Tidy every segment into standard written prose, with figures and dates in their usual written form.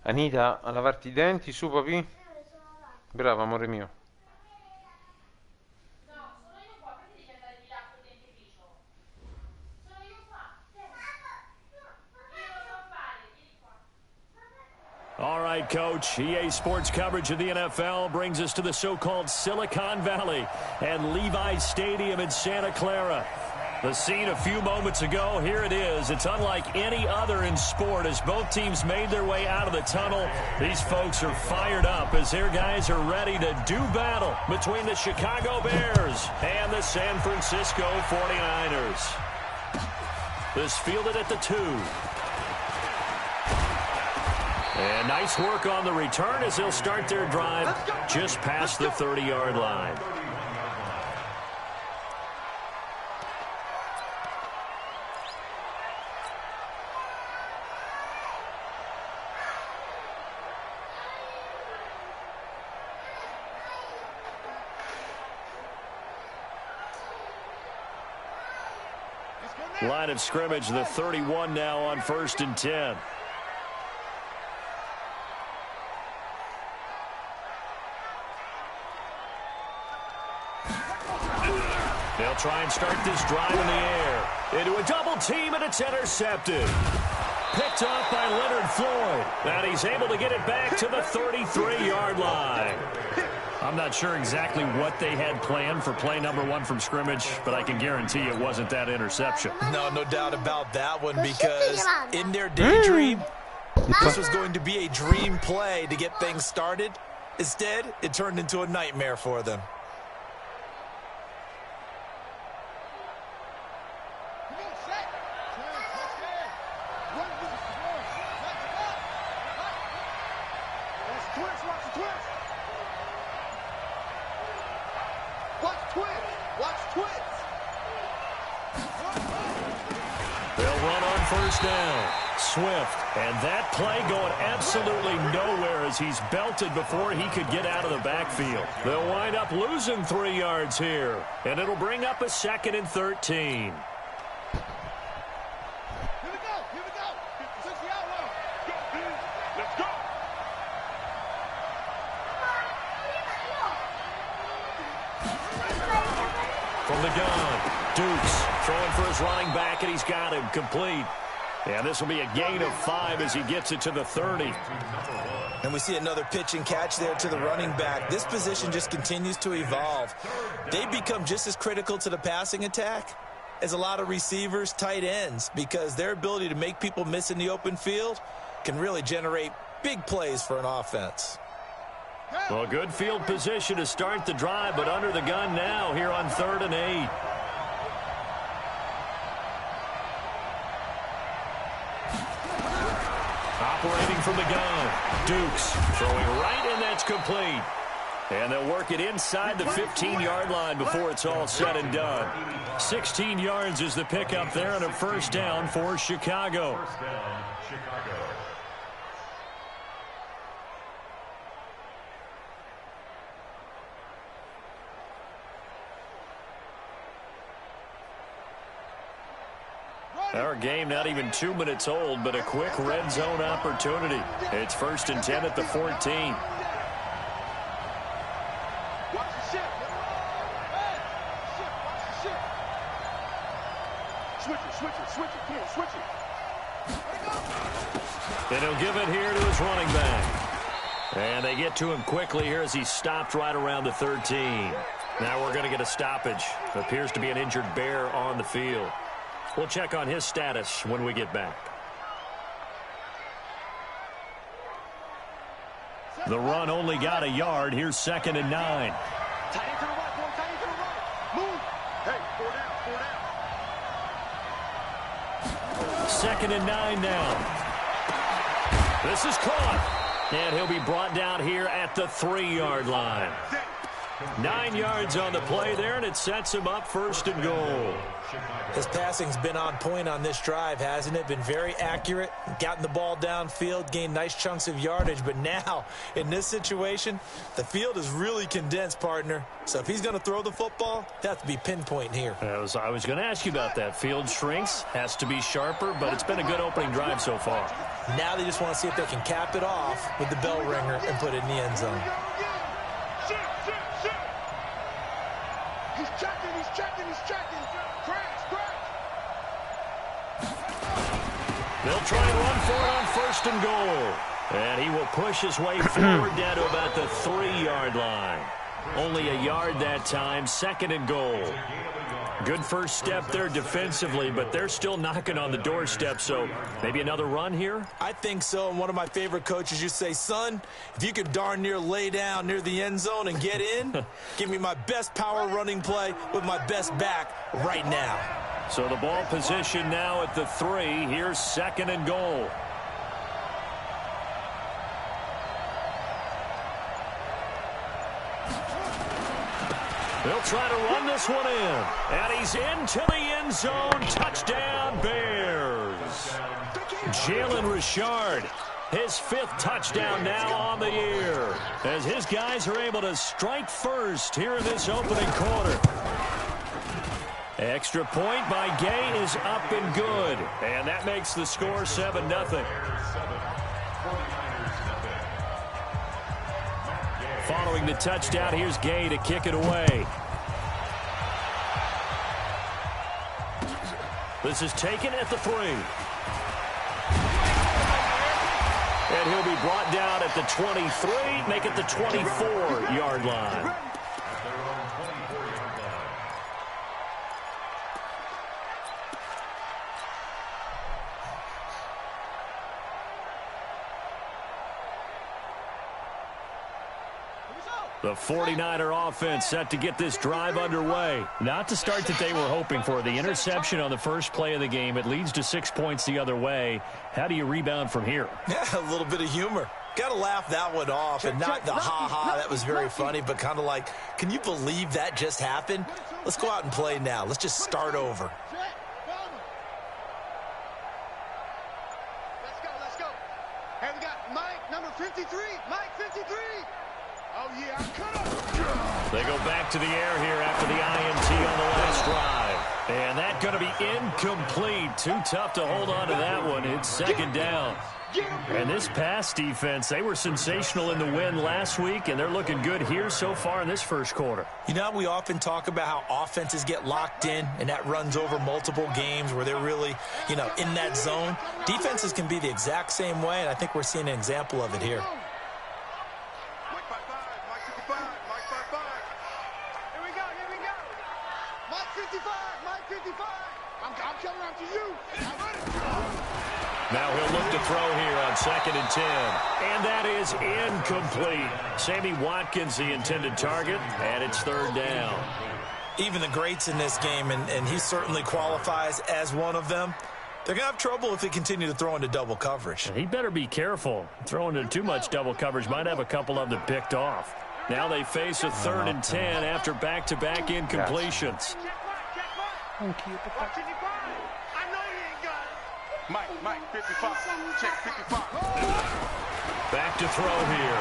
Anita, a lavarti i denti, su papi? Brava, amore mio. All right, Coach. EA Sports coverage of the NFL brings us to the so-called Silicon Valley and Levi's Stadium in Santa Clara. The scene a few moments ago, here it is. It's unlike any other in sport as both teams made their way out of the tunnel. These folks are fired up as their guys are ready to do battle between the Chicago Bears and the San Francisco 49ers. This fielded at the 2. And nice work on the return as they'll start their drive just past the 30-yard line. Line of scrimmage, the 31 now on 1st and 10. They'll try and start this drive in the air. Into a double team, and it's intercepted. Picked up by Leonard Floyd. And he's able to get it back to the 33-yard line. I'm not sure exactly what they had planned for play number 1 from scrimmage, but I can guarantee it wasn't that interception. No doubt about that one, because in their daydream, this was going to be a dream play to get things started. Instead, it turned into a nightmare for them. Swift, and that play going absolutely nowhere as he's belted before he could get out of the backfield. They'll wind up losing 3 yards here, and it'll bring up a 2nd and 13. From the gun, Dukes throwing for his running back, and he's got him complete. And this will be a gain of 5 as he gets it to the 30. And we see another pitch and catch there to the running back. This position just continues to evolve. They become just as critical to the passing attack as a lot of receivers, tight ends, because their ability to make people miss in the open field can really generate big plays for an offense. Well, good field position to start the drive, but under the gun now here on 3rd and 8. Operating from the gun, Dukes throwing right, and that's complete. And they'll work it inside the 15-yard line before it's all said and done. 16 yards is the pickup there, and a 1st down for Chicago. Our game not even 2 minutes old, but a quick red zone opportunity. It's 1st and 10 at the 14. And he'll give it here to his running back. And they get to him quickly here as he's stopped right around the 13. Now we're going to get a stoppage. Appears to be an injured Bear on the field. We'll check on his status when we get back. The run only got a yard. Here's 2nd and 9. Tight end to the right, boy. Tight end to the right. Move. Hey, 4 down, 4 down. 2nd and 9 now. This is caught. And he'll be brought down here at the 3-yard line. 9 yards on the play there, and it sets him up 1st and goal. His passing's been on point on this drive, hasn't it? Been very accurate, gotten the ball downfield, gained nice chunks of yardage. But now, in this situation, the field is really condensed, partner. So if he's going to throw the football, it has to be pinpoint here. I was going to ask you about that. Field shrinks, has to be sharper, but it's been a good opening drive so far. Now they just want to see if they can cap it off with the bell ringer and put it in the end zone. He's checking. Crash. They'll try and run for it on 1st and goal. And he will push his way forward down to about the 3-yard line. Only a yard that time, 2nd and goal. Good first step there defensively, but they're still knocking on the doorstep, so maybe another run here? I think so, and one of my favorite coaches used to say, son, if you could darn near lay down near the end zone and get in, give me my best power running play with my best back right now. So the ball position now at the 3. Here's 2nd and goal. They'll try to run this one in. And he's into the end zone. Touchdown, Bears. Jalen Richard, his 5th touchdown now on the year, as his guys are able to strike first here in this opening quarter. Extra point by Gay is up and good. And that makes the score 7-0. Following the touchdown, here's Gay to kick it away. This is taken at the 3. And he'll be brought down at the 23, make it the 24-yard line. The 49er offense set to get this drive underway. Not the start that they were hoping for. The interception on the first play of the game. It leads to 6 points the other way. How do you rebound from here? Yeah, a little bit of humor. Got to laugh that one off, and not the ha-ha. That was very funny, but kind of like, can you believe that just happened? Let's go out and play now. Let's just start over. Let's go. Hey, we got Mike, number 53. Mike, 53. Oh, yeah, cut up. They go back to the air here after the IMT on the last drive. And that's going to be incomplete. Too tough to hold on to that one. It's 2nd down. And this pass defense, they were sensational in the win last week, and they're looking good here so far in this first quarter. You know, we often talk about how offenses get locked in, and that runs over multiple games where they're really, in that zone. Defenses can be the exact same way, and I think we're seeing an example of it here. Now he'll look to throw here on 2nd and 10. And that is incomplete. Sammy Watkins, the intended target, and it's 3rd down. Even the greats in this game, and he certainly qualifies as one of them, they're going to have trouble if they continue to throw into double coverage. He better be careful. Throwing into too much double coverage might have a couple of them picked off. Now they face a 3rd and 10 after back-to-back incompletions. Thank you. I know he ain't got it. Mike, 55. Check 55. Back to throw here.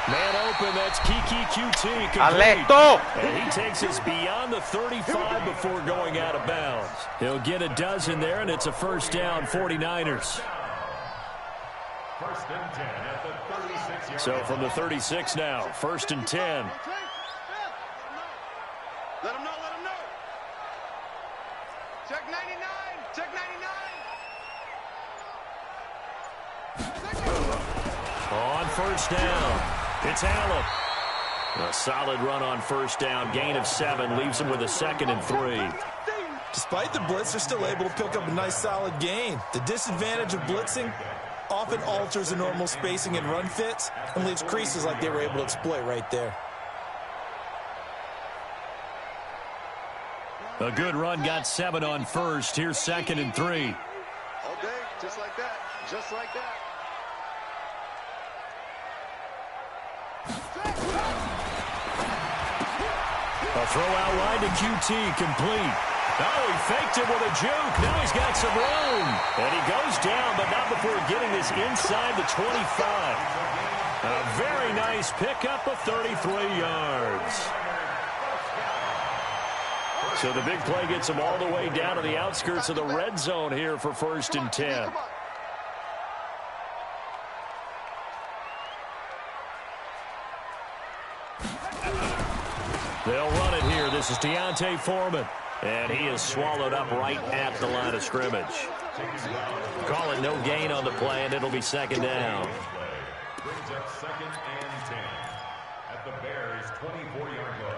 Man open, that's Kiki QT. Aletto! And he takes us beyond the 35 before going out of bounds. He'll get a dozen there, and it's a 1st down, 49ers. So from the 36 now, 1st and 10. Let him know. Check 99. Check 99. On 1st down, it's Allen. A solid run on 1st down. Gain of 7 leaves him with a 2nd and 3. Despite the blitz, they're still able to pick up a nice solid gain. The disadvantage of blitzing often alters the normal spacing and run fits and leaves creases like they were able to exploit right there. A good run, got 7 on 1st. Here's 2nd and 3. All day, just like that. Just like that. A throw out wide to QT, complete. Oh, he faked it with a juke. Now he's got some room. And he goes down, but not before getting this inside the 25. A very nice pickup of 33 yards. So the big play gets him all the way down to the outskirts of the red zone here for 1st and 10. They'll run it here. This is Deontay Foreman. And he is swallowed up right at the line of scrimmage. Call it no gain on the play, and it'll be 2nd down. Brings up 2nd and 10 at the Bears' 24-yard line.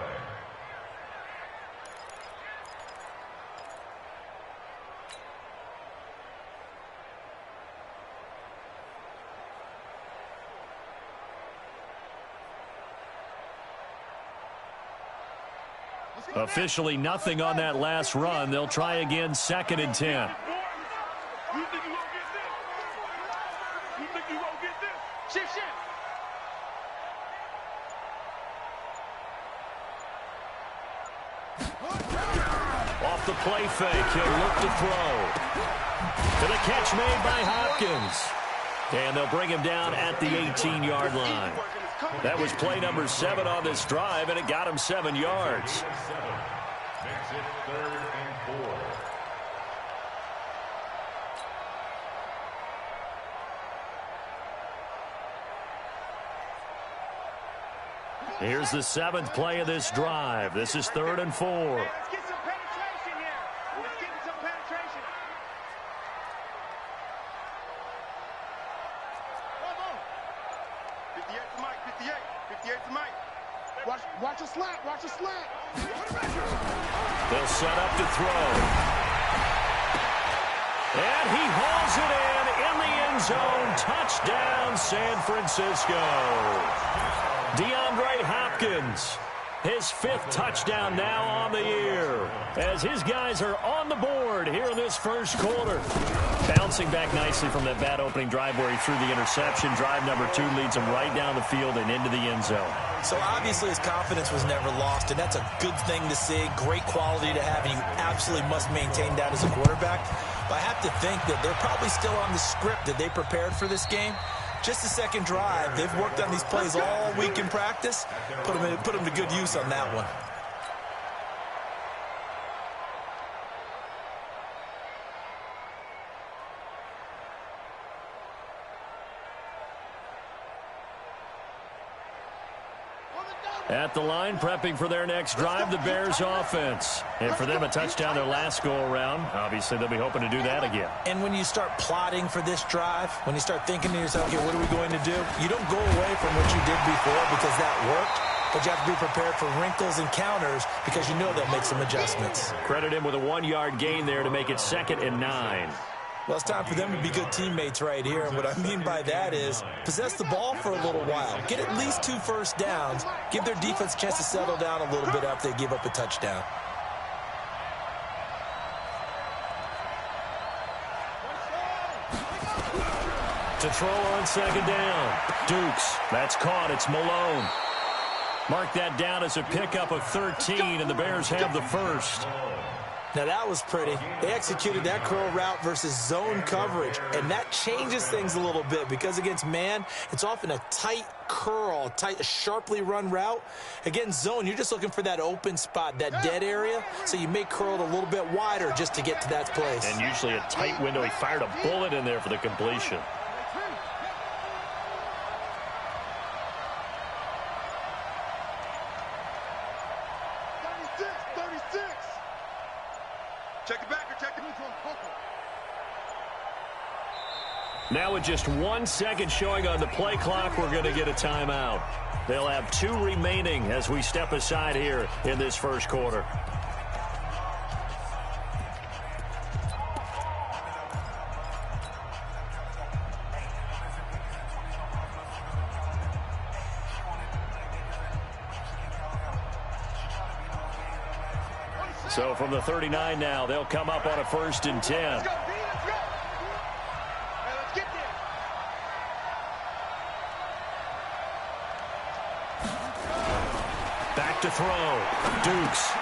Officially nothing on that last run. They'll try again, 2nd and 10. Off the play fake, he'll look to throw. To the catch made by Hopkins. And they'll bring him down at the 18-yard line. That was play number 7 on this drive, and it got him 7 yards. Makes it 3rd and 4. Here's the 7th play of this drive. This is 3rd and 4. Let's get some penetration here. Let's get some penetration. Come on. 58 to Mike. 58. 58 to Mike. Watch a slant. Watch a slant. They'll set up to throw. And he hauls it in the end zone. Touchdown, San Francisco. DeAndre Hopkins, his 5th touchdown now on the year, as his guys are on the board here in this 1st quarter. Bouncing back nicely from that bad opening drive where he threw the interception. Drive number 2 leads him right down the field and into the end zone. So obviously his confidence was never lost, and that's a good thing to see. Great quality to have, and you absolutely must maintain that as a quarterback. But I have to think that they're probably still on the script that they prepared for this game. Just the 2nd drive. They've worked on these plays all week in practice. Put them to good use on that one. At the line, prepping for their next drive, the Bears offense. And for them, a touchdown their last go-around. Obviously, they'll be hoping to do that again. And when you start plotting for this drive, when you start thinking to yourself, okay, what are we going to do? You don't go away from what you did before because that worked, but you have to be prepared for wrinkles and counters because you know they'll make some adjustments. Credit him with a 1-yard gain there to make it 2nd and 9. Well, it's time for them to be good teammates right here. And what I mean by that is possess the ball for a little while. Get at least 2 first downs. Give their defense a chance to settle down a little bit after they give up a touchdown. To throw on 2nd down. Dukes. That's caught. It's Malone. Mark that down as a pickup of 13, and the Bears have the 1st. Now, that was pretty. They executed that curl route versus zone coverage, and that changes things a little bit because against man, it's often a tight curl, a sharply run route. Against zone, you're just looking for that open spot, that dead area, so you may curl it a little bit wider just to get to that place. And usually a tight window. He fired a bullet in there for the completion. Check it back or check the neutral. Now with just 1 second showing on the play clock, we're going to get a timeout. They'll have 2 remaining as we step aside here in this 1st quarter. So from the 39 now, they'll come up on a 1st and 10. Let's go, D, let's go. Hey, let's get there. Back to throw. Dukes.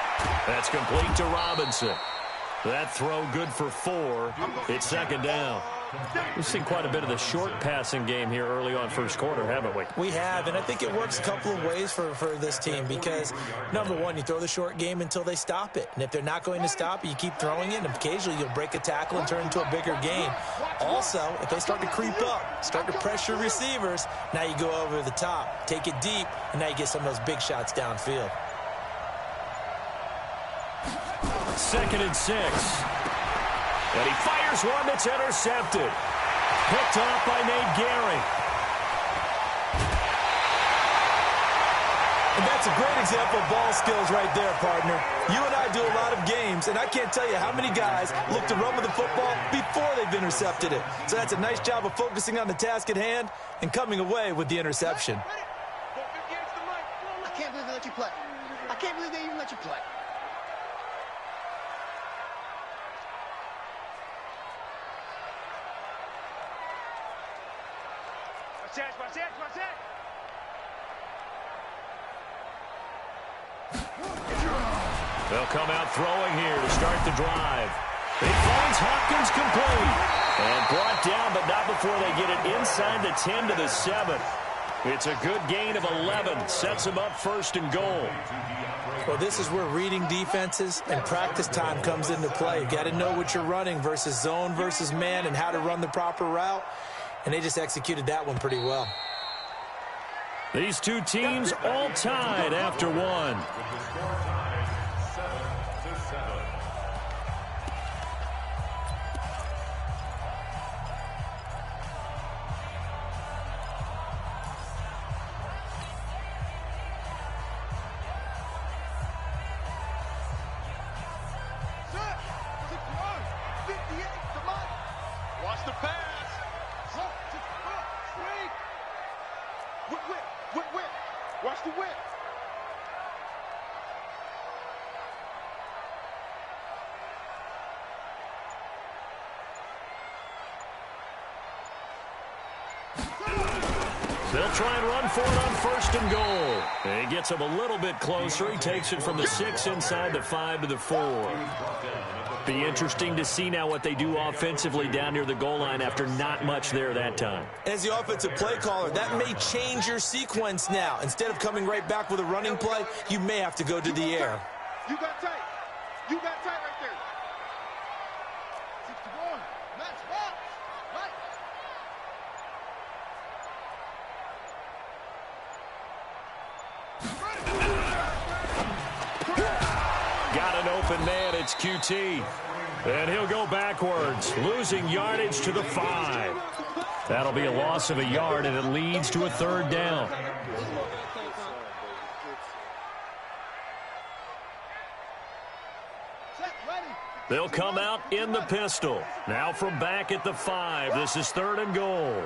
That's complete to Robinson. That throw good for 4. It's second down. We've seen quite a bit of the short passing game here early on first quarter, haven't we? We have, and I think it works a couple of ways for this team because, number one, you throw the short game until they stop it. And if they're not going to stop it, you keep throwing it, and occasionally you'll break a tackle and turn into a bigger gain. Also, if they start to creep up, start to pressure receivers, now you go over the top, take it deep, and now you get some of those big shots downfield. 2nd and 6. And he fires one that's intercepted. Picked off by Nate Gehring. And that's a great example of ball skills right there, partner. You and I do a lot of games, and I can't tell you how many guys look to run with the football before they've intercepted it. So that's a nice job of focusing on the task at hand and coming away with the interception. I can't believe they let you play. I can't believe they even let you play. Watch it. They'll come out throwing here to start the drive. He finds Hopkins complete. And brought down, but not before they get it inside the 10 to the 7. It's a good gain of 11. Sets them up 1st and goal. Well, this is where reading defenses and practice time comes into play. You've got to know what you're running versus zone versus man and how to run the proper route. And they just executed that one pretty well. These two teams all tied after 1. Watch the pass. Whip. Watch the whip. They'll try and run for it on 1st and goal. And he gets him a little bit closer. He takes it from the 6 inside the 5 to the 4. Be interesting to see now what they do offensively down near the goal line after not much there that time. As the offensive play caller, that may change your sequence now. Instead of coming right back with a running play, you may have to go to the air. You got tight. Right there. 61. Match box. Right. Got an open man. It's QT. And he'll go backwards, losing yardage to the 5. That'll be a loss of a yard, and it leads to a 3rd down. They'll come out in the pistol. Now from back at the 5. This is 3rd and goal.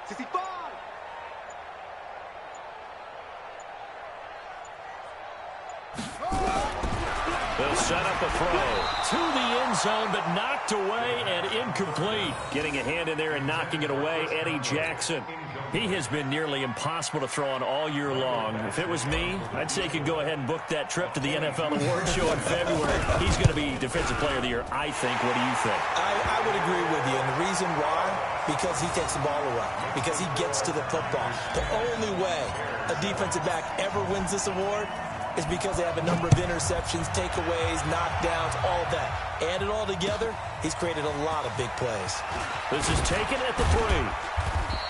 65. They'll set up a throw to the end zone, but knocked away and incomplete. Getting a hand in there and knocking it away, Eddie Jackson. He has been nearly impossible to throw on all year long. If it was me, I'd say he could go ahead and book that trip to the NFL Award Show in February. He's going to be Defensive Player of the Year, I think. What do you think? I would agree with you, and the reason why, because he takes the ball away, because he gets to the football. The only way a defensive back ever wins this award is because they have a number of interceptions, takeaways, knockdowns, all that. Add it all together, he's created a lot of big plays. This is taken at the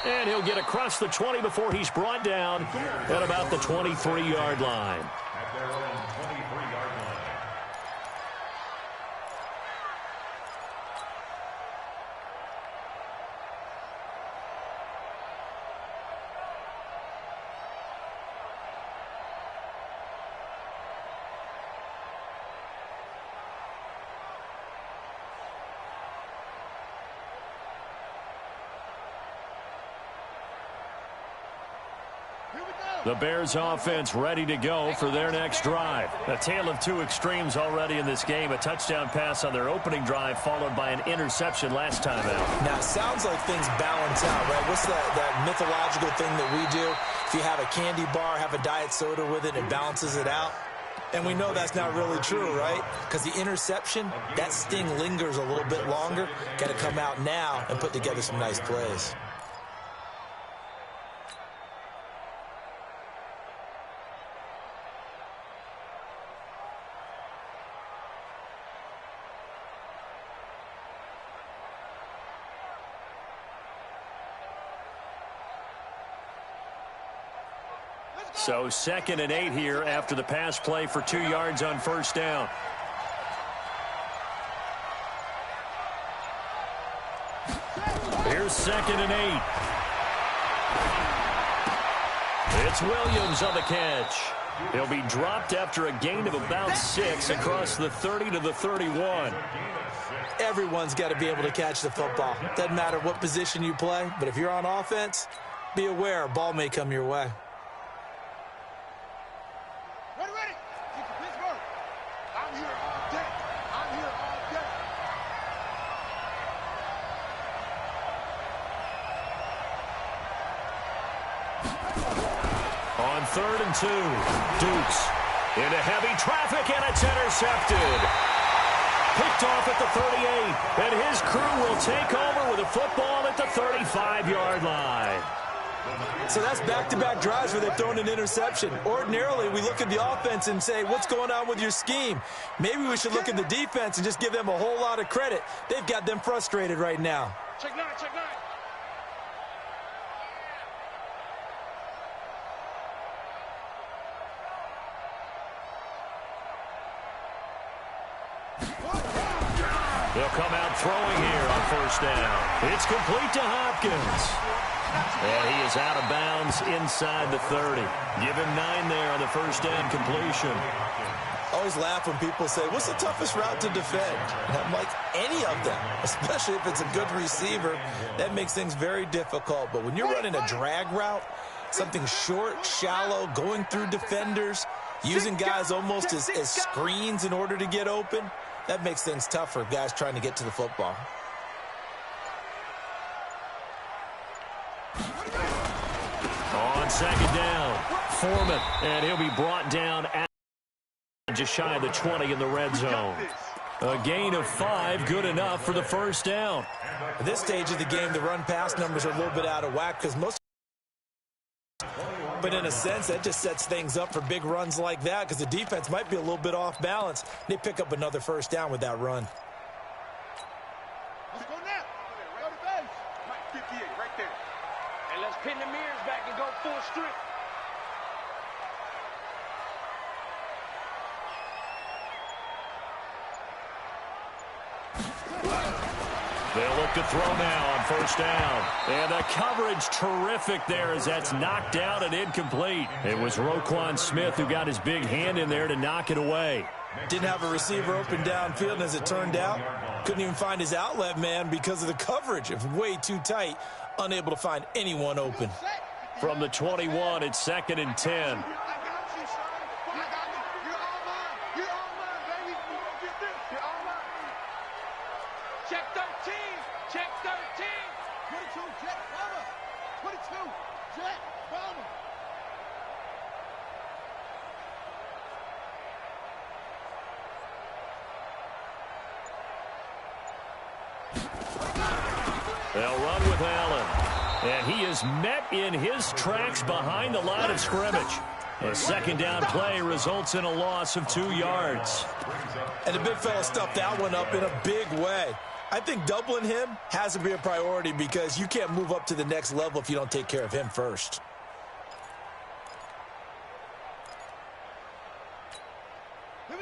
3. And he'll get across the 20 before he's brought down at about the 23-yard line. At their own 23-yard line. Here we go. The Bears offense ready to go for their next drive. A tale of two extremes already in this game. A touchdown pass on their opening drive followed by an interception last time out. Now, it sounds like things balance out, right? What's that mythological thing that we do? If you have a candy bar, have a diet soda with it, it balances it out. And we know that's not really true, right? Because the interception, that sting lingers a little bit longer. Got to come out now and put together some nice plays. So 2nd and 8 here after the pass play for 2 yards on first down. Here's 2nd and 8. It's Williams on the catch. He'll be dropped after a gain of about 6 across the 30 to the 31. Everyone's got to be able to catch the football. Doesn't matter what position you play, but if you're on offense, be aware a ball may come your way. On 3rd and 2, Dukes into heavy traffic, and it's intercepted. Picked off at the 38, and his crew will take over with a football at the 35-yard line. So that's back-to-back drives where they've thrown an interception. Ordinarily, we look at the offense and say, what's going on with your scheme? Maybe we should look at the defense and just give them a whole lot of credit. They've got them frustrated right now. Check 9, check 9. They'll come out throwing here on first down. It's complete to Hopkins. And he is out of bounds inside the 30. Give him 9 there on the first down completion. Always laugh when people say, what's the toughest route to defend? And I'm like, any of them, especially if it's a good receiver. That makes things very difficult. But when you're running a drag route, something short, shallow, going through defenders, using guys almost as screens in order to get open, that makes things tough for guys trying to get to the football. On 2nd down, Foreman, and he'll be brought down at just shy of the 20 in the red zone. A gain of 5, good enough for the first down. At this stage of the game, the run-pass numbers are a little bit out of whack because most. But in a sense, that just sets things up for big runs like that because the defense might be a little bit off balance. They pick up another first down with that run. Let's go now. Go to base. Mike 58 right there. And let's pin the mirrors back and go full strength. They'll look to throw now on first down. And the coverage terrific there as that's knocked out and incomplete. It was Roquan Smith who got his big hand in there to knock it away. Didn't have a receiver open downfield, and as it turned out, couldn't even find his outlet man because of the coverage. It was way too tight, unable to find anyone open. From the 21, it's 2nd and 10. Check 13. Check 13. 22, Jet Bomber. 22, Jet Bomber. They'll run with Allen. And he is met in his tracks behind the line of scrimmage. A 2nd down play results in a loss of 2 yards. And the big fella stuffed that one up in a big way. I think doubling him has to be a priority because you can't move up to the next level if you don't take care of him first.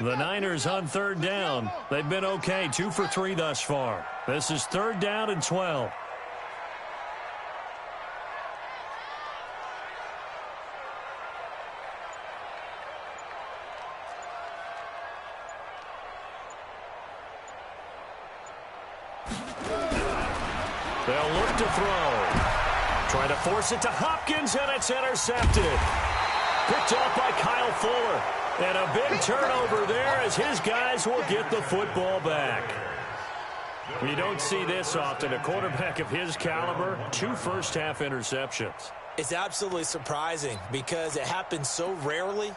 The Niners on 3rd down. They've been okay, 2 for 3 thus far. This is 3rd down and 12. They'll look to throw. Trying to force it to Hopkins, and it's intercepted. Picked off by Kyle Fuller. And a big turnover there as his guys will get the football back. You don't see this often. A quarterback of his caliber, 2 first-half interceptions. It's absolutely surprising because it happens so rarely.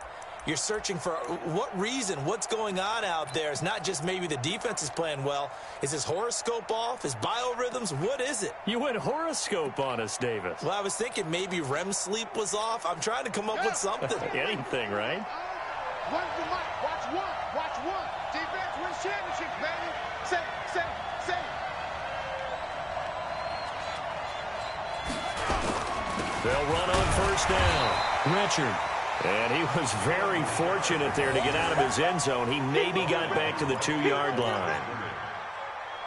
You're searching for what reason, what's going on out there. It's not just maybe the defense is playing well. Is his horoscope off? His biorhythms? What is it? You went horoscope on us, Davis. Well, I was thinking maybe REM sleep was off. I'm trying to come up with something. Anything, right? One for Mike. Watch one. Watch one. Defense wins championships, baby. Say. They'll run on first down. Richard. And he was very fortunate there to get out of his end zone. He maybe got back to the 2-yard line.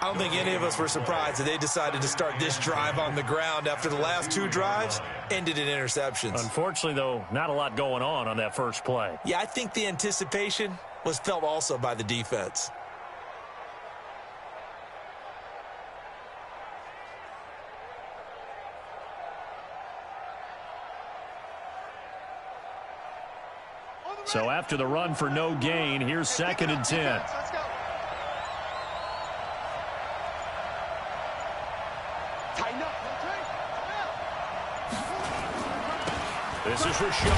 I don't think any of us were surprised that they decided to start this drive on the ground after the last 2 drives ended in interceptions. Unfortunately, though, not a lot going on that first play. Yeah, I think the anticipation was felt also by the defense. So after the run for no gain, here's 2nd and 10. Let's go. Tighten up. This is Richard.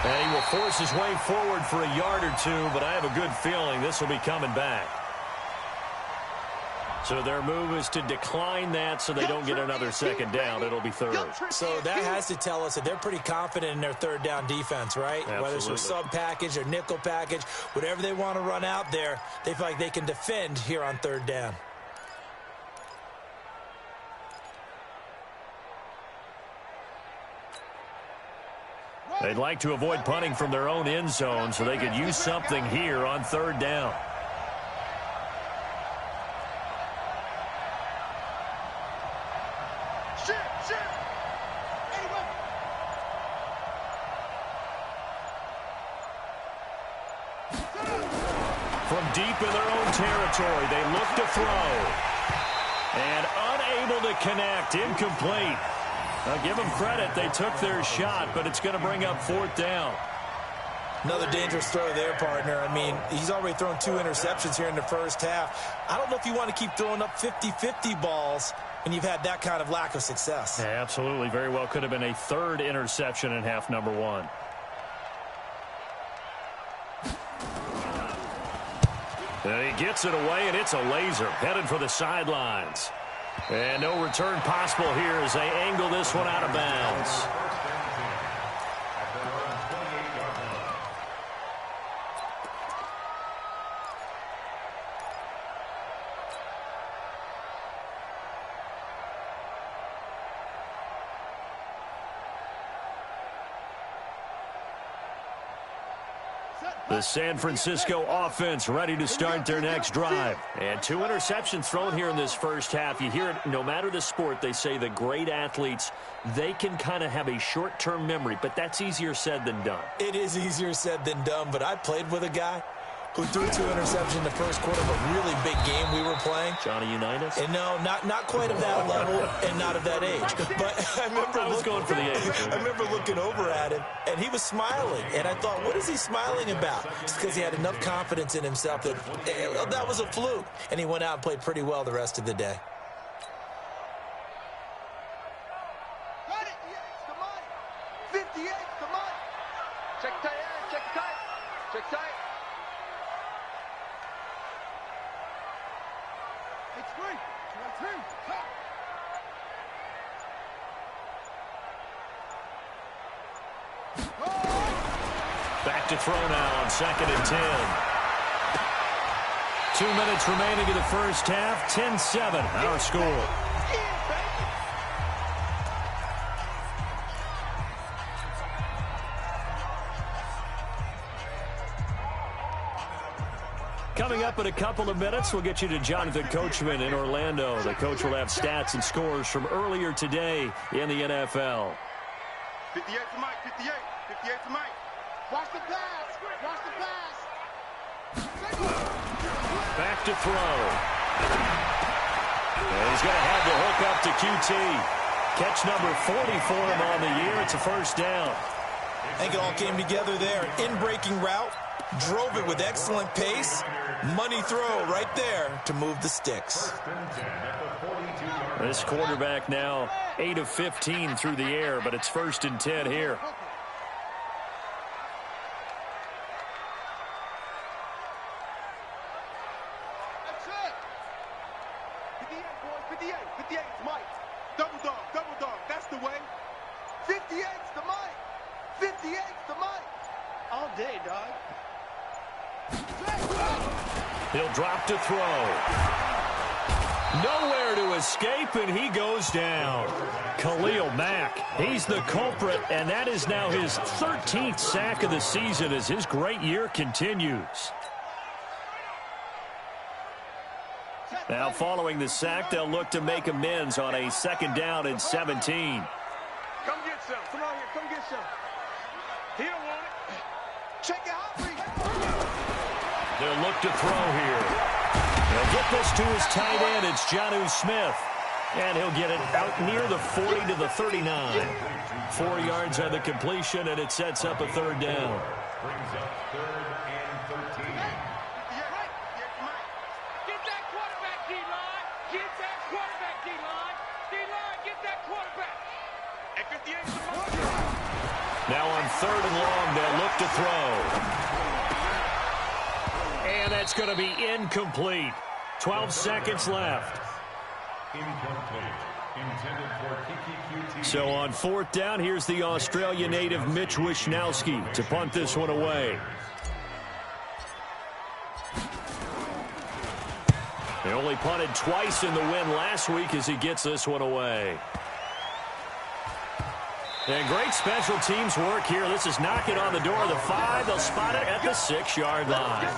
And he will force his way forward for a yard or 2, but I have a good feeling this will be coming back. So their move is to decline that so they don't get another 2nd down. It'll be 3rd. So that has to tell us that they're pretty confident in their 3rd down defense, right? Absolutely. Whether it's a sub package or nickel package, whatever they want to run out there, they feel like they can defend here on 3rd down. They'd like to avoid punting from their own end zone so they could use something here on 3rd down. From deep in their own territory, they look to throw. And unable to connect, incomplete. I'll give them credit, they took their shot, but it's going to bring up 4th down. Another dangerous throw there, partner. I mean, he's already thrown 2 interceptions here in the first half. I don't know if you want to keep throwing up 50-50 balls when you've had that kind of lack of success. Yeah, absolutely. Very well could have been a 3rd interception in half number 1. And he gets it away, and it's a laser headed for the sidelines. And no return possible here as they angle this one out of bounds. The San Francisco offense ready to start their next drive. And 2 interceptions thrown here in this first half. You hear it, no matter the sport, they say the great athletes, they can kind of have a short-term memory, but that's easier said than done. It is easier said than done, but I played with a guy who threw 2 interceptions in the first quarter of a really big game we were playing. Johnny Unitas? And no, not quite of that level and not of that age. But I was going for the age. I remember looking over at him, and he was smiling. And I thought, what is he smiling about? It's because he had enough confidence in himself that that was a fluke. And he went out and played pretty well the rest of the day. Got it. Come on. 58. Come on. Check tight. Check tight. Check tight. It's free. 2-2. Back to throw now on 2nd and 10. 2 minutes remaining in the first half. 10-7, our score. Coming up in a couple of minutes, we'll get you to Jonathan Coachman in Orlando. The coach will have stats and scores from earlier today in the NFL. 58 to Mike. 58. 58 to Mike. Watch the pass. Watch the pass. Back to throw. And he's going to have the hook up to QT. Catch number 40 for him on the year. It's a first down. I think it all came together there. In-breaking route, drove it with excellent pace. Money throw right there to move the sticks. This quarterback now 8 of 15 through the air, but it's 1st and 10 here. That's it. 58, boys, 58. 58's Mike. Double dog, that's the way. 58's the Mike. 58's the Mike. All day, dog. He'll drop to throw. Nowhere to escape, and he goes down. Khalil Mack, he's the culprit, and that is now his 13th sack of the season as his great year continues. Now, following the sack, they'll look to make amends on a 2nd down and 17. Come get some. Come on here, come get some. He don't want it. Check it out. They'll look to throw here. He'll get this to his tight end. It's Jonnu Smith. And he'll get it out near the 40 to the 39. 4 yards on the completion, and it sets up a 3rd down. Brings up 3rd and 13. Get that quarterback, D-line. Get that quarterback, D-line. D-line, get that quarterback. And 58's the Mike. Now on 3rd and long, they'll look to throw. And that's going to be incomplete. 12 seconds left. Incomplete. Intended for Kiki QT. So on 4th down, here's the Australia native Mitch Wishnowski to punt this one away. They only punted twice in the win last week as he gets this one away. And great special teams work here. This is knocking on the door of the 5. They'll spot it at the 6-yard line.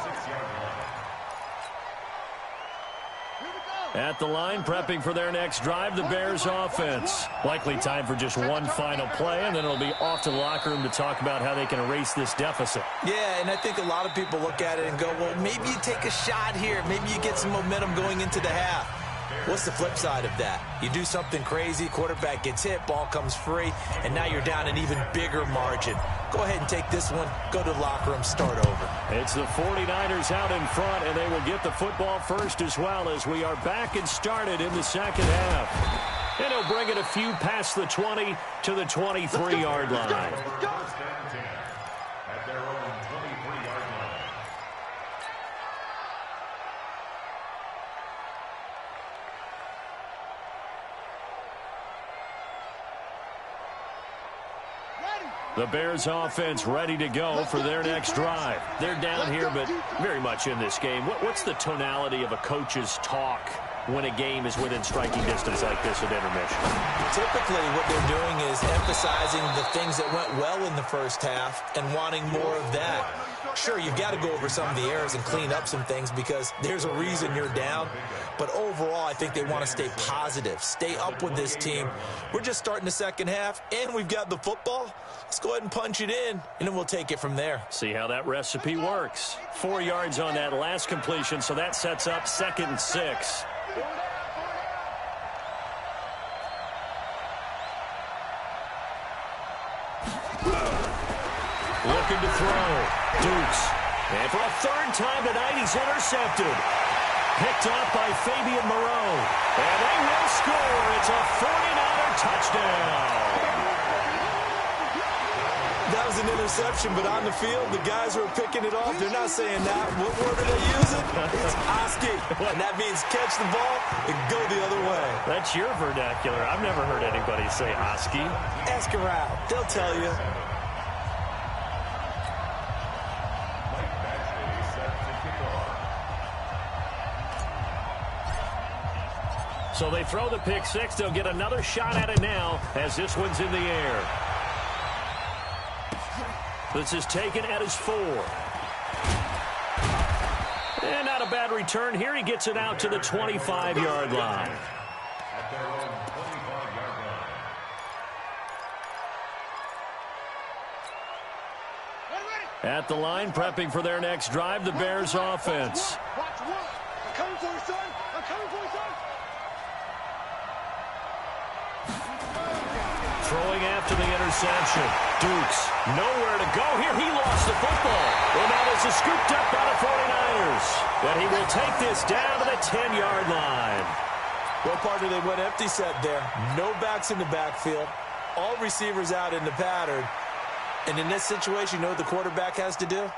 At the line, prepping for their next drive, the Bears offense. Likely time for just one final play, and then it'll be off to the locker room to talk about how they can erase this deficit. Yeah, and I think a lot of people look at it and go, well, maybe you take a shot here. Maybe you get some momentum going into the half. What's the flip side of that? You do something crazy, quarterback gets hit, ball comes free, and now you're down an even bigger margin. Go ahead and take this one, go to the locker room, start over. It's the 49ers out in front, and they will get the football first as well as we are back and started in the 2nd half. And he'll bring it a few past the 20 to the 23-yard line. First and 10 at their own 23-yard line. The Bears offense ready to go for their next drive. They're down here, but very much in this game. What's the tonality of a coach's talk when a game is within striking distance like this at intermission? Typically, what they're doing is emphasizing the things that went well in the first half and wanting more of that. Sure, you've got to go over some of the errors and clean up some things because there's a reason you're down. But overall, I think they want to stay positive, stay up with this team. We're just starting the 2nd half, and we've got the football. Let's go ahead and punch it in, and then we'll take it from there. See how that recipe works. 4 yards on that last completion, so that sets up 2nd and 6. Looking to throw. Dukes. And for a 3rd time tonight, he's intercepted. Picked up by Fabian Moreau. And they will score. It's a 49er touchdown. That was an interception, but on the field, the guys who are picking it off, they're not saying that. What word are they using? It's Oski. And that means catch the ball and go the other way. That's your vernacular. I've never heard anybody say Oski. Ask around. They'll tell you. So they throw the pick 6. They'll get another shot at it now as this one's in the air. This is taken at his 4. And not a bad return here. He gets it out to the 25-yard line. At their own 25-yard line. At the line, prepping for their next drive, the Bears offense. Watch one. I'm coming for you, son. I'm coming for you, son. throwing after the interception. Dukes, nowhere to go here. He lost the football. And now this is scooped up by the 49ers. But he will take this down to the 10-yard line. Well, partner, they went empty set there. No backs in the backfield. All receivers out in the pattern. And in this situation, you know what the quarterback has to do?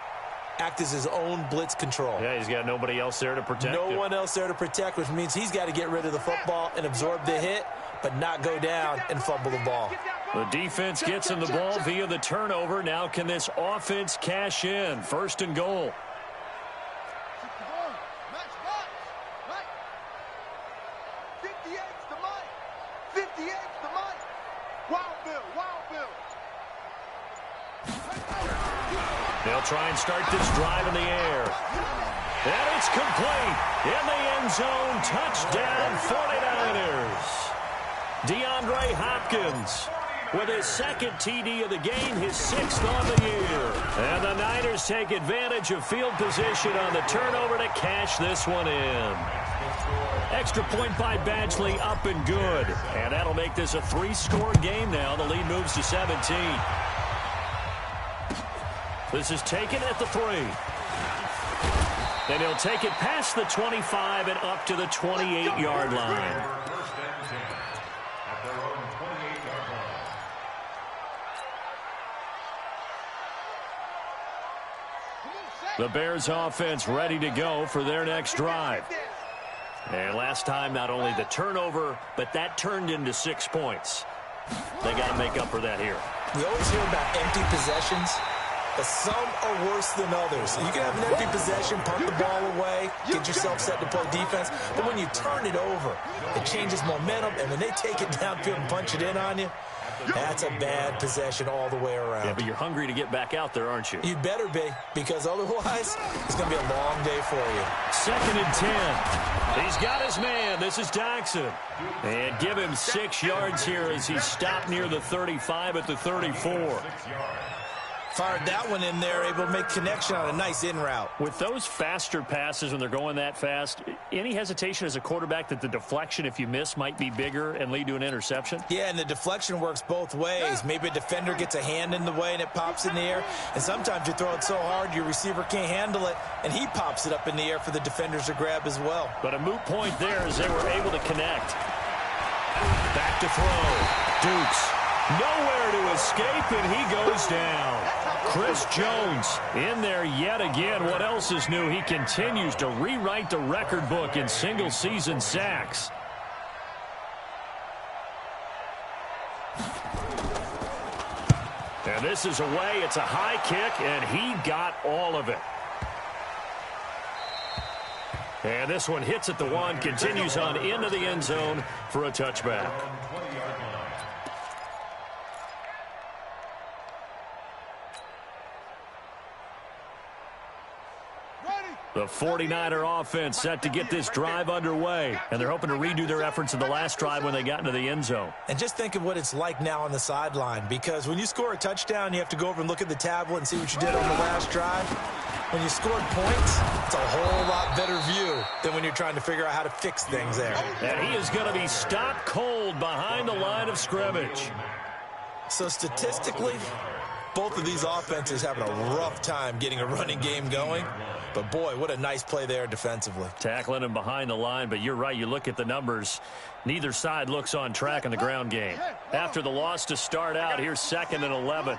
Act as his own blitz control. Yeah, he's got nobody else there to protect No him. one else there to protect, which means he's got to get rid of the football and absorb the hit, but not go down and fumble the ball. The defense gets him the ball via the turnover. Now can this offense cash in? 1st and goal. They'll try and start this drive in the air. And it's complete. In the end zone. Touchdown, 49ers. DeAndre Hopkins with his 2nd TD of the game, his 6th on the year. And the Niners take advantage of field position on the turnover to cash this one in. Extra point by Badgley, up and good. And that'll make this a 3-score game now. The lead moves to 17. This is taken at the 3. And he'll take it past the 25 and up to the 28-yard line. The Bears offense ready to go for their next drive. And last time, not only the turnover, but that turned into 6 points. They got to make up for that here. We always hear about empty possessions, but some are worse than others. You can have an empty possession, punt the ball away, get yourself set to play defense, but when you turn it over, it changes momentum, and when they take it downfield and punch it in on you, that's a bad possession all the way around. Yeah, but you're hungry to get back out there, aren't you? You better be, because otherwise, it's going to be a long day for you. 2nd and 10. He's got his man. This is Jackson. And give him 6 yards here as he stopped near the 35 at the 34. Fired that one in there, able to make connection on a nice in route. With those faster passes when they're going that fast, any hesitation as a quarterback that the deflection, if you miss, might be bigger and lead to an interception? Yeah, and the deflection works both ways. Maybe a defender gets a hand in the way and it pops in the air. And sometimes you throw it so hard your receiver can't handle it, and he pops it up in the air for the defenders to grab as well. But a moot point there as they were able to connect. Back to throw. Dukes. Nowhere to escape, and he goes down. Chris Jones in there yet again. What else is new? He continues to rewrite the record book in single-season sacks. And this is away. It's a high kick, and he got all of it. And this one hits at the 1, continues on into the end zone for a touchback. The 49er offense set to get this drive underway, and they're hoping to redo their efforts in the last drive when they got into the end zone. And just think of what it's like now on the sideline, because when you score a touchdown, you have to go over and look at the tablet and see what you did on the last drive. When you scored points, it's a whole lot better view than when you're trying to figure out how to fix things there. And he is going to be stopped cold behind the line of scrimmage. So statistically, both of these offenses having a rough time getting a running game going. But, boy, what a nice play there defensively. Tackling him behind the line, but you're right. You look at the numbers. Neither side looks on track in the ground game. After the loss to start out, here's 2nd and 11.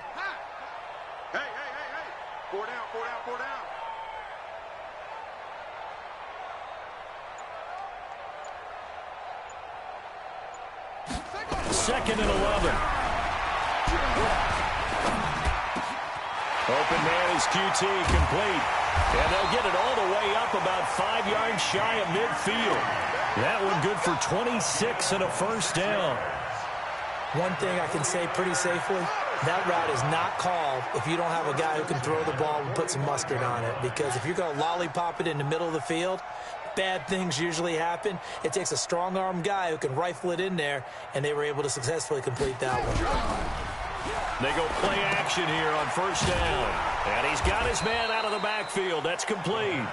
Hey. 4 down. 2nd and 11. Open man is QT, complete. And they'll get it all the way up about 5 yards shy of midfield. That one good for 26 and a first down. One thing I can say pretty safely, that route is not called if you don't have a guy who can throw the ball and put some mustard on it. Because if you're going to lollipop it in the middle of the field, bad things usually happen. It takes a strong-armed guy who can rifle it in there, and they were able to successfully complete that one. They go play action here on first down. And he's got his man out of the backfield. That's complete.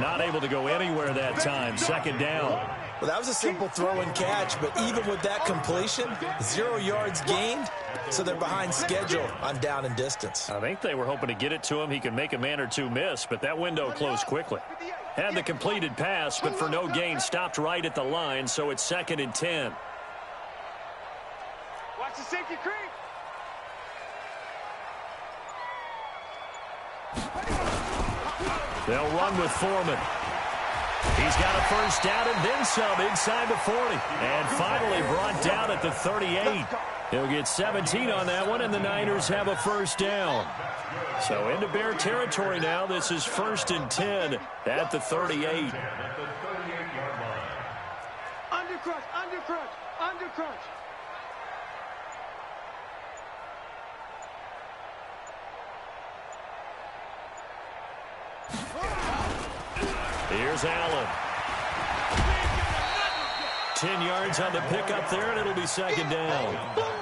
Not able to go anywhere that time. 2nd down. Well, that was a simple throw and catch, but even with that completion, 0 yards gained, so they're behind schedule on down and distance. I think they were hoping to get it to him. He could make a man or two miss, but that window closed quickly. Had the completed pass, but for no gain, stopped right at the line, so it's 2nd and 10. Watch the safety creep. They'll run with Foreman. He's got a first down and then some inside the 40. And finally brought down at the 38. He'll get 17 on that one, and the Niners have a first down. So into Bear territory now. This is 1st and 10 at the 38. Under crunch, under crunch, under crunch. Here's Allen. 10 yards on the pickup there, and it'll be 2nd down.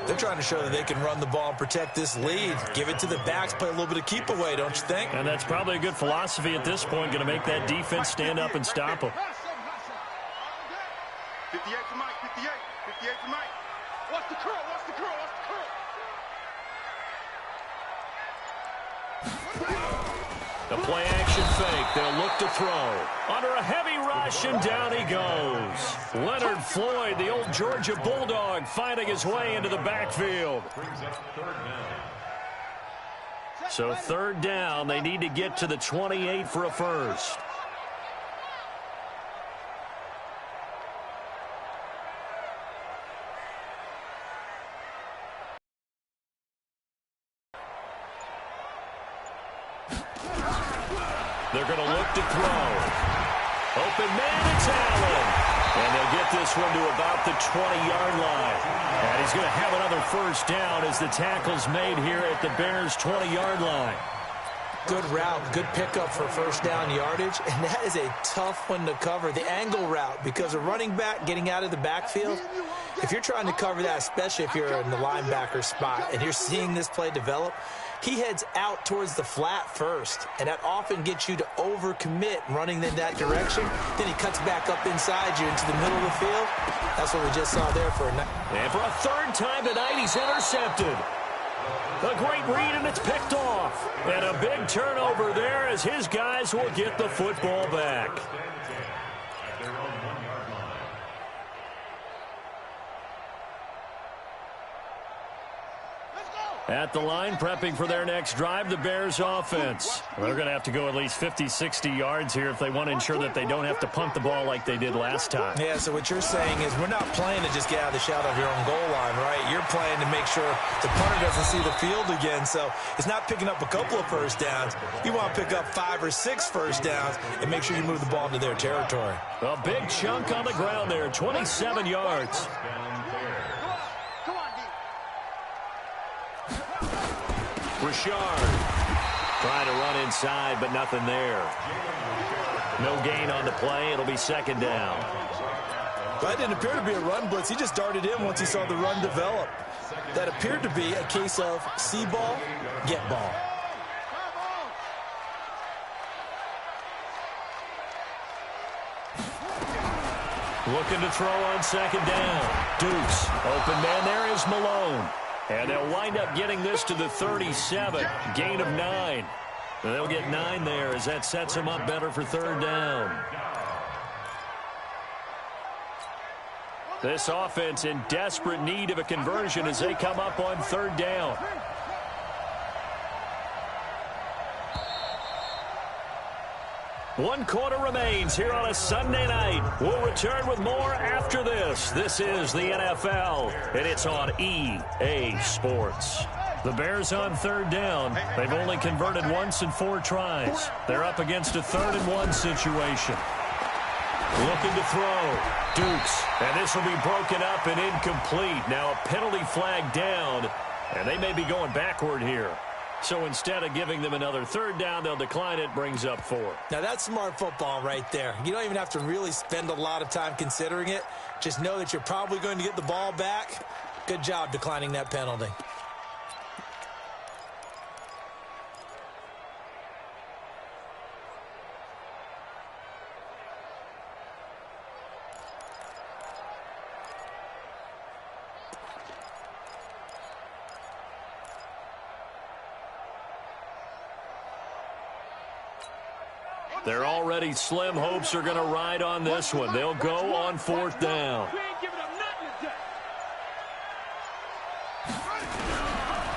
They're trying to show that they can run the ball and protect this lead. Give it to the backs, play a little bit of keep away, don't you think? And that's probably a good philosophy at this point, going to make that defense stand up and stop them. 58 to Mike, 58, 58 to Mike. Watch the curl, watch the curl, watch the curl. The play action fake. They'll look to throw. Under a heavy rush, and down he goes. Leonard Floyd, the old Georgia Bulldog, finding his way into the backfield. So 3rd down, they need to get to the 28 for a first. They're going to look to throw. Open man, it's Allen. And they'll get this one to about the 20-yard line. And he's going to have another first down as the tackle's made here at the Bears' 20-yard line. Good route, good pickup for first down yardage, and that is a tough one to cover, the angle route, because a running back getting out of the backfield, if you're trying to cover that, especially if you're in the linebacker spot and you're seeing this play develop, he heads out towards the flat first, and that often gets you to overcommit running in that direction. Then he cuts back up inside you into the middle of the field. That's what we just saw there for a night. And for a 3rd time tonight, he's intercepted. A great read, and it's picked off. And a big turnover there as his guys will get the football back. At the line, prepping for their next drive, the Bears offense. They're going to have to go at least 50, 60 yards here if they want to ensure that they don't have to punt the ball like they did last time. Yeah, so what you're saying is we're not playing to just get out of the shadow of your own goal line, right? You're playing to make sure the punter doesn't see the field again. So it's not picking up a couple of first downs. You want to pick up 5 or 6 first downs and make sure you move the ball into their territory. A big chunk on the ground there, 27 yards. Richard trying to run inside, but nothing there. No gain on the play. It'll be 2nd down. That didn't appear to be a run blitz. He just darted in once he saw the run develop. That appeared to be a case of see ball, get ball. Looking to throw on 2nd down. Dukes. Open man there is Malone. And they'll wind up getting this to the 37. Gain of 9. They'll get 9 there as that sets them up better for 3rd down. This offense in desperate need of a conversion as they come up on 3rd down. One quarter remains here on a Sunday night. We'll return with more after this. This is the NFL, and it's on EA Sports. The Bears on 3rd down. They've only converted once in 4 tries. They're up against a 3rd and 1 situation. Looking to throw. Dukes. And this will be broken up and incomplete. Now a penalty flag down, and they may be going backward here. So instead of giving them another 3rd down, they'll decline it, brings up 4. Now that's smart football right there. You don't even have to really spend a lot of time considering it. Just know that you're probably going to get the ball back. Good job declining that penalty. Their already slim hopes are going to ride on this one. They'll go on 4th down.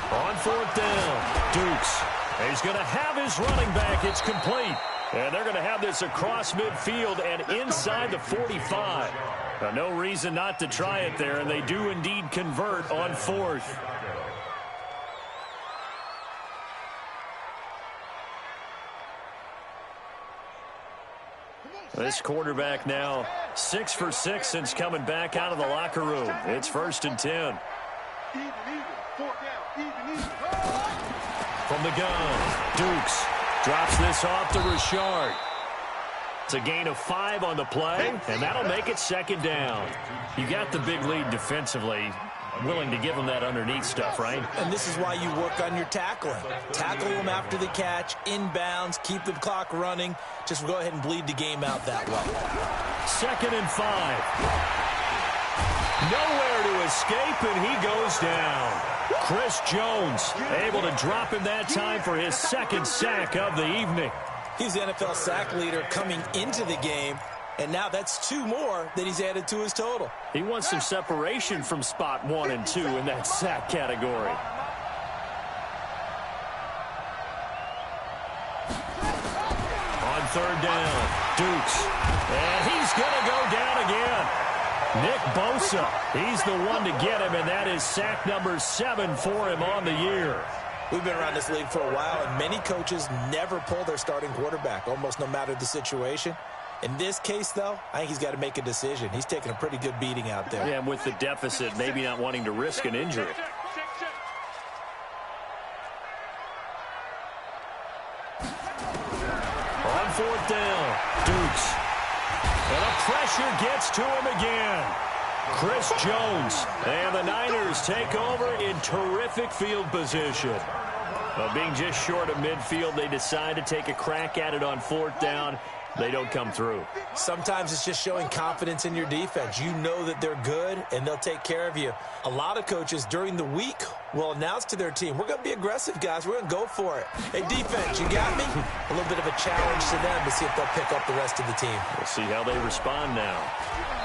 On 4th down, Dukes. He's going to have his running back. It's complete. And they're going to have this across midfield and inside the 45. Now, no reason not to try it there, and they do indeed convert on 4th. This quarterback now 6 for 6 since coming back out of the locker room. It's 1st and 10. From the gun, Dukes drops this off to Richard. It's a gain of 5 on the play, and that'll make it 2nd down. You got the big lead defensively. Willing to give them that underneath stuff, right? And this is why you work on your tackling. Tackle them after the catch, inbounds, keep the clock running. Just go ahead and bleed the game out that way. 2nd and 5. Nowhere to escape, and he goes down. Chris Jones able to drop him that time for his 2nd sack of the evening. He's the NFL sack leader coming into the game, and now that's 2 more that he's added to his total. He wants some separation from spot 1 and 2 in that sack category. On 3rd down, Dukes. And he's going to go down again. Nick Bosa, he's the one to get him, and that is sack number 7 for him on the year. We've been around this league for a while, and many coaches never pull their starting quarterback, almost no matter the situation. In this case, though, I think he's got to make a decision. He's taking a pretty good beating out there. Yeah, and with the deficit, maybe not wanting to risk an injury. On 4th down, Dukes. And the pressure gets to him again. Chris Jones. And the Niners take over in terrific field position. Well, being just short of midfield, they decide to take a crack at it on 4th down. They don't come through. Sometimes it's just showing confidence in your defense. You know that they're good, and they'll take care of you. A lot of coaches during the week will announce to their team, we're going to be aggressive, guys. We're going to go for it. Hey, defense, you got me? A little bit of a challenge to them to see if they'll pick up the rest of the team. We'll see how they respond now.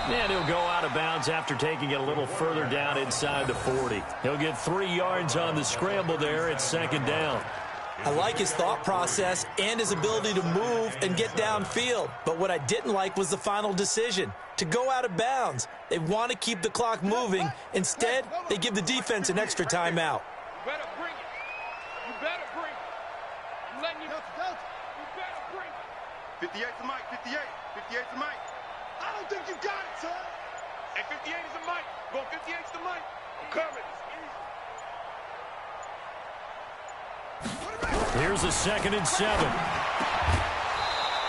And he'll go out of bounds after taking it a little further down inside the 40. He'll get 3 yards on the scramble there. It's 2nd down. I like his thought process and his ability to move and get downfield. But what I didn't like was the final decision, to go out of bounds. They want to keep the clock moving. Instead, they give the defense an extra timeout. You better bring it. You better bring it. I'm letting you know. You better bring it. 58 to Mike. 58. 58 to Mike. I don't think you got it, son. And 58 is to Mike. Go 58 to Mike. I'm coming. Here's a 2nd and 7.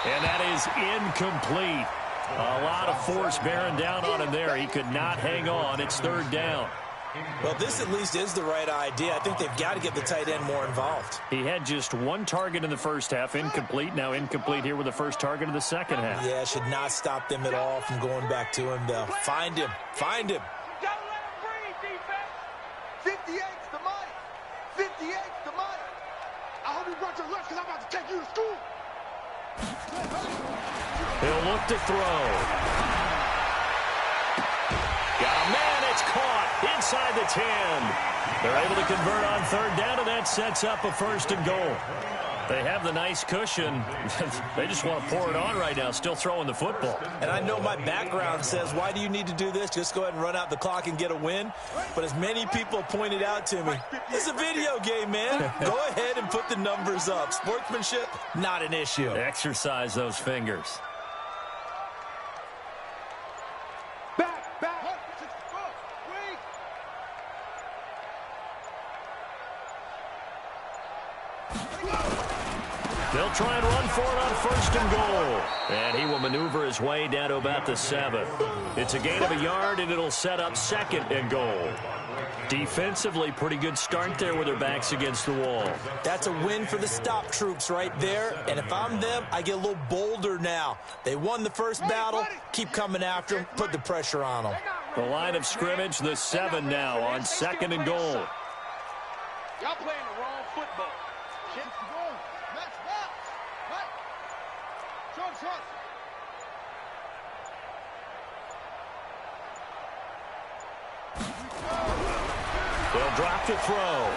And that is incomplete. A lot of force bearing down on him there. He could not hang on. It's 3rd down. Well, this at least is the right idea. I think they've got to get the tight end more involved. He had just 1 target in the first half, incomplete. Now incomplete here with the first target of the second half. Yeah, should not stop them at all from going back to him, though. Find him. Find him. You gotta let him breathe, defense. 58's the Mike. 58's the Mike. I hope you brought your lunch because I'm about to take you to school. He'll look to throw. Got a man, it's caught inside the 10. They're able to convert on 3rd down, and that sets up a 1st and goal. They have the nice cushion. They just want to pour it on right now, still throwing the football. And I know my background says, why do you need to do this? Just go ahead and run out the clock and get a win. But as many people pointed out to me, it's a video game, man. Go ahead and put the numbers up. Sportsmanship, not an issue. Exercise those fingers. Back. They'll try and run for it on 1st and goal. And he will maneuver his way down to about the 7. It's a gain of a yard, and it'll set up 2nd and goal. Defensively, pretty good start there with their backs against the wall. That's a win for the stop troops right there. And if I'm them, I get a little bolder now. They won the first battle. Keep coming after them. Put the pressure on them. The line of scrimmage, the 7 now on 2nd and goal. Y'all playing the wrong football. They'll drop to throw.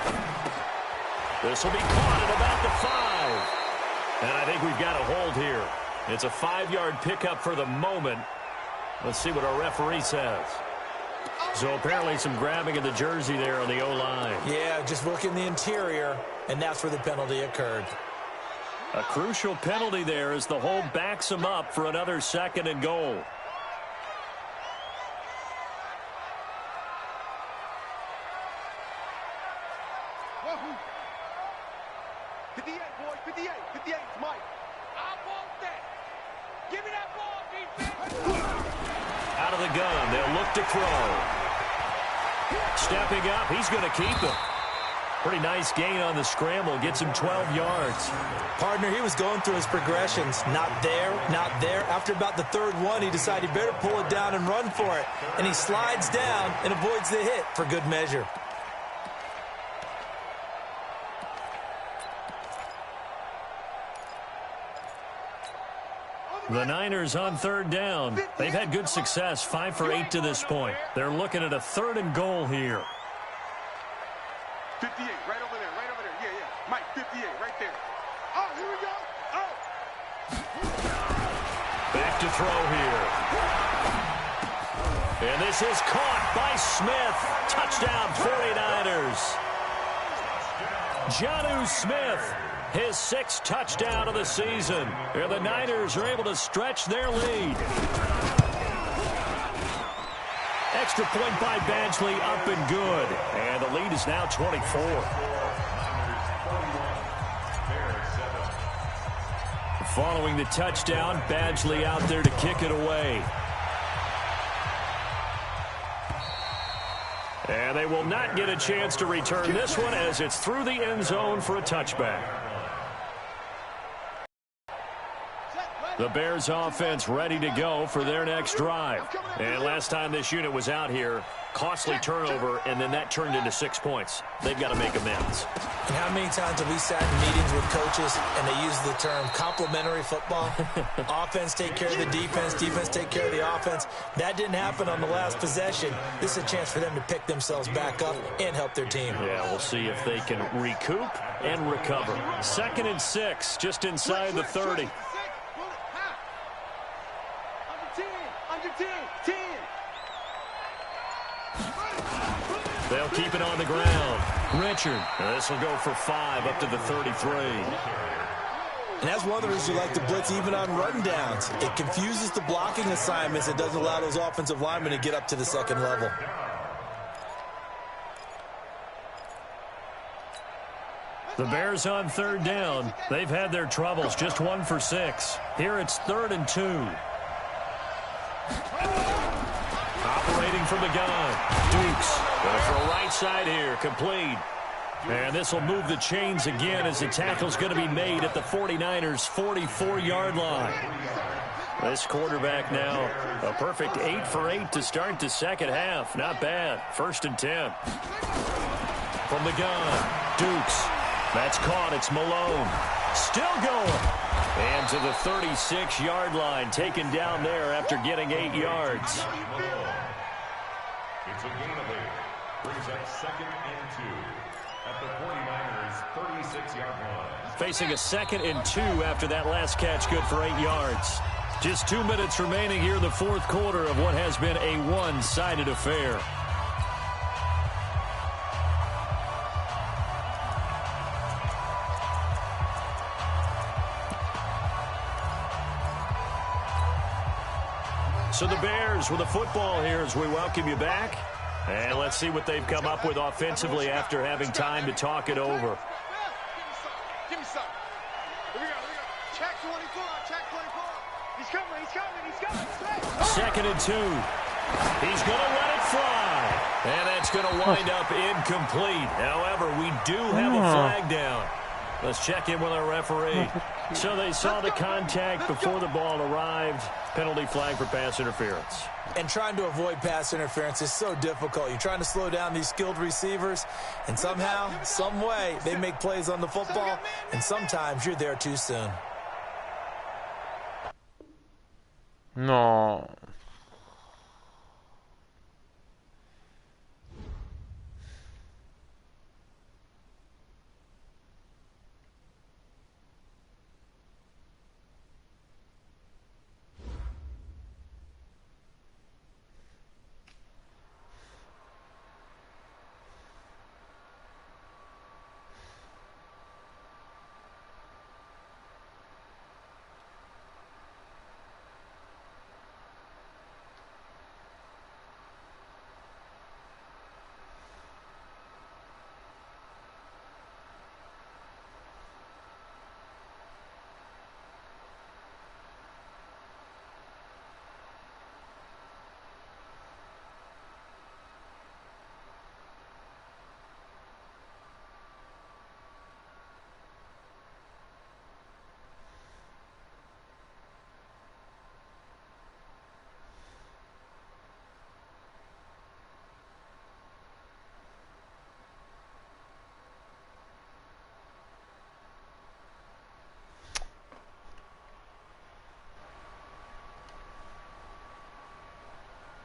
This will be caught at about the 5. And I think we've got a hold here. It's a 5-yard pickup for the moment. Let's see what our referee says. So apparently some grabbing of the jersey there on the O-line. Yeah, just working the interior, and that's where the penalty occurred. A crucial penalty there as the hold backs him up for another 2nd and goal. Wahoo! 58, boys, 58. 58 is Mike. I want that. Give me that ball, defense. Out of the gun, they'll look to throw. Stepping up, he's going to keep him. Pretty nice gain on the scramble, gets him 12 yards. Partner, he was going through his progressions. Not there, not there. After about the 3rd one, he decided he better pull it down and run for it. And he slides down and avoids the hit for good measure. The Niners on 3rd down. They've had good success, 5 for 8 to this point. They're looking at a 3rd and goal here. 58, right over there, right over there. Yeah, yeah. Mike, 58, right there. Oh, here we go. Oh. Back to throw here. And this is caught by Smith. Touchdown, 49ers. Jonnu Smith, his 6th touchdown of the season. And the Niners are able to stretch their lead. Extra point by Badgley, up and good. And the lead is now 24. Following the touchdown, Badgley out there to kick it away. And they will not get a chance to return this one as it's through the end zone for a touchback. The Bears offense ready to go for their next drive. And last time this unit was out here, costly turnover, and then that turned into 6 points. They've got to make amends. And how many times have we sat in meetings with coaches and they use the term complementary football? Offense take care of the defense, defense take care of the offense. That didn't happen on the last possession. This is a chance for them to pick themselves back up and help their team. Yeah, we'll see if they can recoup and recover. 2nd and 6, just inside the 30. They'll keep it on the ground. Richard. This will go for 5 up to the 33. And that's one of the reasons you like to blitz even on run downs. It confuses the blocking assignments. It doesn't allow those offensive linemen to get up to the 2nd level. The Bears on 3rd down. They've had their troubles. Just 1 for 6. Here it's 3rd and 2. Operating from the gun. Dukes. Going for a right side here. Complete. And this will move the chains again as the tackle's going to be made at the 49ers' 44-yard line. This quarterback now, a perfect 8 for 8 to start the 2nd half. Not bad. 1st and 10. From the gun. Dukes. That's caught. It's Malone. Still going. And to the 36-yard line, taken down there after getting 8 yards. It's a gain of 8. Brings up 2nd and 2 at the 49ers' 36-yard line. Facing a 2nd and 2 after that last catch, good for 8 yards. Just 2 minutes remaining here in the 4th quarter of what has been a one-sided affair. So the Bears with the football here as we welcome you back. And let's see what they've come up with offensively after having time to talk it over. Give me some. Here we go, here we go. Check 24, check 24. He's coming, he's coming, he's coming. 2nd and 2. He's going to let it fly. And that's going to wind up incomplete. However, we do have a flag down. Let's check in with our referee. So they saw the contact before the ball arrived. Penalty flag for pass interference. And trying to avoid pass interference is so difficult. You're trying to slow down these skilled receivers, and somehow, some way, they make plays on the football, and sometimes you're there too soon. No.